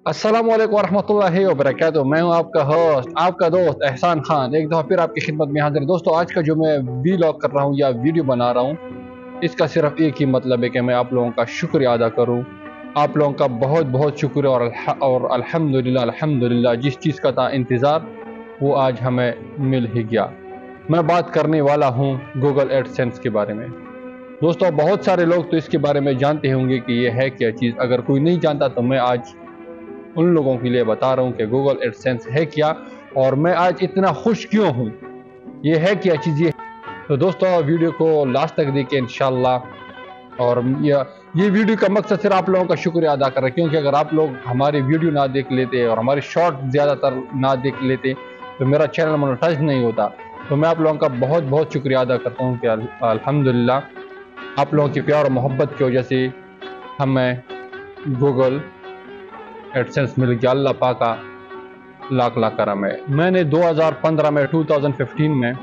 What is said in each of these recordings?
अस्सलामुअलैकुम वरहमतुल्लाहि वबरकातुहू। मैं हूं आपका होस्ट, आपका दोस्त एहसान खान, एक दफ़ा फिर आपकी खिदमत में हाजिर। दोस्तों, आज का जो मैं वीलॉग कर रहा हूं या वीडियो बना रहा हूं, इसका सिर्फ एक ही मतलब है कि मैं आप लोगों का शुक्रिया अदा करूं। आप लोगों का बहुत बहुत शुक्रिया और अल्हम्दुलिल्लाह अल्हम्दुलिल्लाह जिस चीज़ का था इंतज़ार वो आज हमें मिल ही गया। मैं बात करने वाला हूँ गूगल एडसेंस के बारे में। दोस्तों, बहुत सारे लोग तो इसके बारे में जानते होंगे कि ये है क्या चीज़। अगर कोई नहीं जानता तो मैं आज उन लोगों के लिए बता रहा हूँ कि गूगल एडसेंस है क्या और मैं आज इतना खुश क्यों हूँ। ये है क्या चीज़ ये। तो दोस्तों, वीडियो को लास्ट तक देखिए इंशाल्लाह। और ये वीडियो का मकसद सिर्फ आप लोगों का शुक्रिया अदा कर रहा है, क्योंकि अगर आप लोग हमारी वीडियो ना देख लेते और हमारे शॉर्ट ज़्यादातर ना देख लेते तो मेरा चैनल मोनेटाइज नहीं होता। तो मैं आप लोगों का बहुत बहुत शुक्रिया अदा करता हूँ कि अल्हम्दुलिल्लाह आप लोगों की प्यार और मोहब्बत की वजह से हमें गूगल एडसेंस मिल गया। अल्लाह पाक का लाख लाख करम है। मैंने 2015 में 2015 में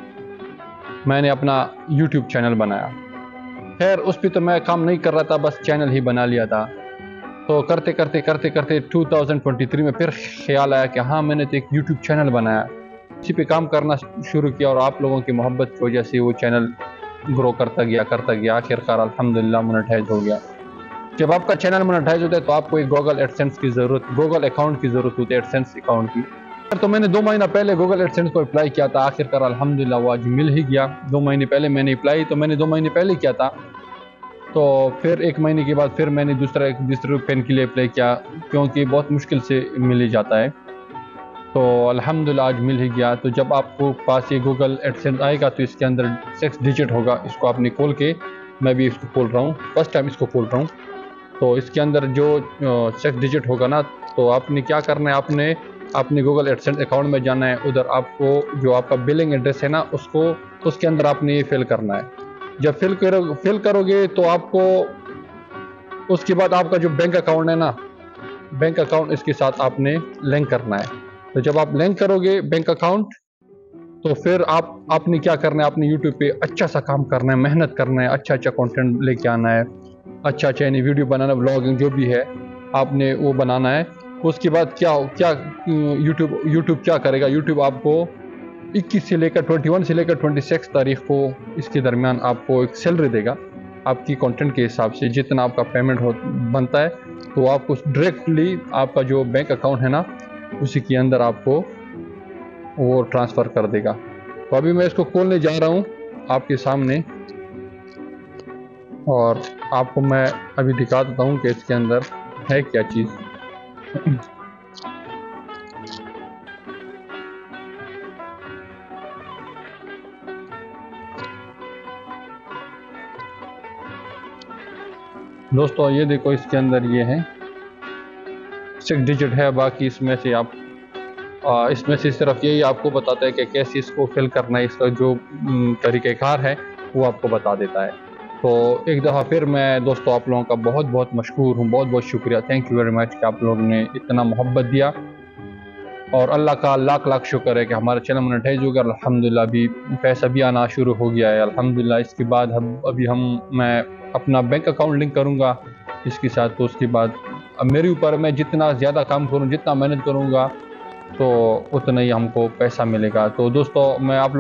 मैंने अपना यूट्यूब चैनल बनाया। खैर उस पर तो मैं काम नहीं कर रहा था, बस चैनल ही बना लिया था। तो करते करते करते करते 2023 में फिर ख्याल आया कि हाँ, मैंने तो एक यूट्यूब चैनल बनाया, इसी पे काम करना शुरू किया और आप लोगों की मोहब्बत की वजह से वो चैनल ग्रो करता गया। आखिरकार अल्हम्दुलिल्लाह मोनेटाइज हो गया। जब आपका चैनल मोनेटाइज होता है तो आपको एक गूगल एडसेंस की ज़रूरत, गूगल अकाउंट की ज़रूरत होती है, एडसेंस अकाउंट की। तो मैंने 2 महीना पहले गूगल एडसेंस को अप्लाई किया था। आखिरकार अल्हम्दुलिल्लाह वो आज मिल ही गया। 2 महीने पहले मैंने अप्लाई, तो मैंने 2 महीने पहले किया था। तो फिर 1 महीने के बाद फिर मैंने दूसरे पेन के लिए अप्लाई किया, क्योंकि बहुत मुश्किल से मिल ही जाता है। तो अल्हम्दुलिल्लाह आज मिल ही गया। तो जब आपको पास ये गूगल एडसेंस आएगा तो इसके अंदर 6 डिजिट होगा। इसको आपने खोल के, मैं भी इसको खोल रहा हूँ, फर्स्ट टाइम इसको खोल रहा हूँ। तो इसके अंदर जो 6 डिजिट होगा ना, तो आपने क्या करना है, आपने अपने गूगल एडसेंस अकाउंट में जाना है। उधर आपको जो आपका बिलिंग एड्रेस है ना, उसको उसके अंदर आपने ये फिल करना है। जब फिल करोगे तो आपको उसके बाद आपका जो बैंक अकाउंट है ना, बैंक अकाउंट इसके साथ आपने लिंक करना है। तो जब आप लिंक करोगे बैंक अकाउंट, तो फिर आपने क्या करना है, आपने यूट्यूब पे अच्छा सा काम करना है, मेहनत करना है, अच्छा अच्छा कंटेंट लेके आना है, अच्छा अच्छा यानी वीडियो बनाना, व्लॉगिंग जो भी है आपने वो बनाना है। उसके बाद क्या क्या यूट्यूब क्या करेगा, यूट्यूब आपको 21 से लेकर 21 से लेकर 26 तारीख को इसके दरमियान आपको एक सैलरी देगा आपकी कंटेंट के हिसाब से। जितना आपका पेमेंट बनता है तो आपको डायरेक्टली आपका जो बैंक अकाउंट है ना, उसी के अंदर आपको वो ट्रांसफ़र कर देगा। तो अभी मैं इसको खोलने जा रहा हूँ आपके सामने और आपको मैं अभी दिखा देता हूँ कि इसके अंदर है क्या चीज़। दोस्तों, ये देखो, इसके अंदर ये है 6 डिजिट है। बाकी इसमें से इसमें से सिर्फ यही आपको बताता है कि कैसे इसको फिल करना है। इसका जो तरीक़ेकार है वो आपको बता देता है। तो एक दफ़ा फिर मैं दोस्तों आप लोगों का बहुत बहुत मशकूर हूँ, बहुत बहुत शुक्रिया, थैंक यू वेरी मच कि आप लोगों ने इतना मोहब्बत दिया। और अल्लाह का लाख लाख शुक्र है कि हमारा चैनल मोनेटाइज हो गया। अल्हम्दुलिल्लाह अभी पैसा भी आना शुरू हो गया है अल्हम्दुलिल्लाह। इसके बाद मैं अपना बैंक अकाउंट लिंक करूँगा इसके साथ। तो उसके बाद अब मेरे ऊपर, मैं जितना ज़्यादा काम करूँ, जितना मेहनत करूँगा, तो उतना ही हमको पैसा मिलेगा। तो दोस्तों, मैं आप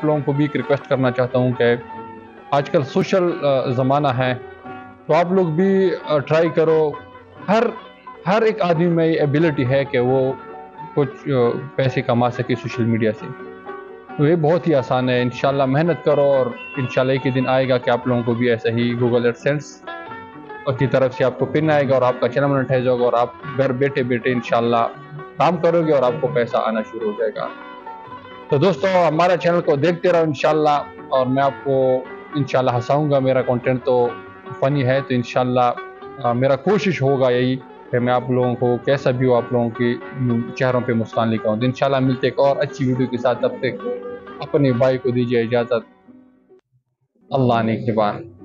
लोगों को भी एक रिक्वेस्ट करना चाहता हूँ कि आजकल सोशल ज़माना है, तो आप लोग भी ट्राई करो। हर हर एक आदमी में ये एबिलिटी है कि वो कुछ पैसे कमा सके सोशल मीडिया से। तो ये बहुत ही आसान है। इंशाल्लाह मेहनत करो और इंशाल्लाह एक ही दिन आएगा कि आप लोगों को भी ऐसा ही गूगल एडसेंस की तरफ से आपको पिन आएगा और आपका चैनल मोनेटाइज होगा और आप घर बैठे बैठे इंशाल्लाह काम करोगे और आपको पैसा आना शुरू हो जाएगा। तो दोस्तों, हमारा चैनल को देखते रहो इंशाल्लाह, और मैं आपको इंशाल्लाह हंसाऊँगा। मेरा कंटेंट तो फ़नी है, तो इंशाल्लाह मेरा कोशिश होगा यही कि मैं आप लोगों को कैसा भी हो, आप लोगों के चेहरों पे मुस्कान लेकर आऊँ। तो इंशाल्लाह मिलते एक और अच्छी वीडियो के साथ। तब तक अपने भाई को दीजिए इजाज़त। अल्लाह ने के बाद।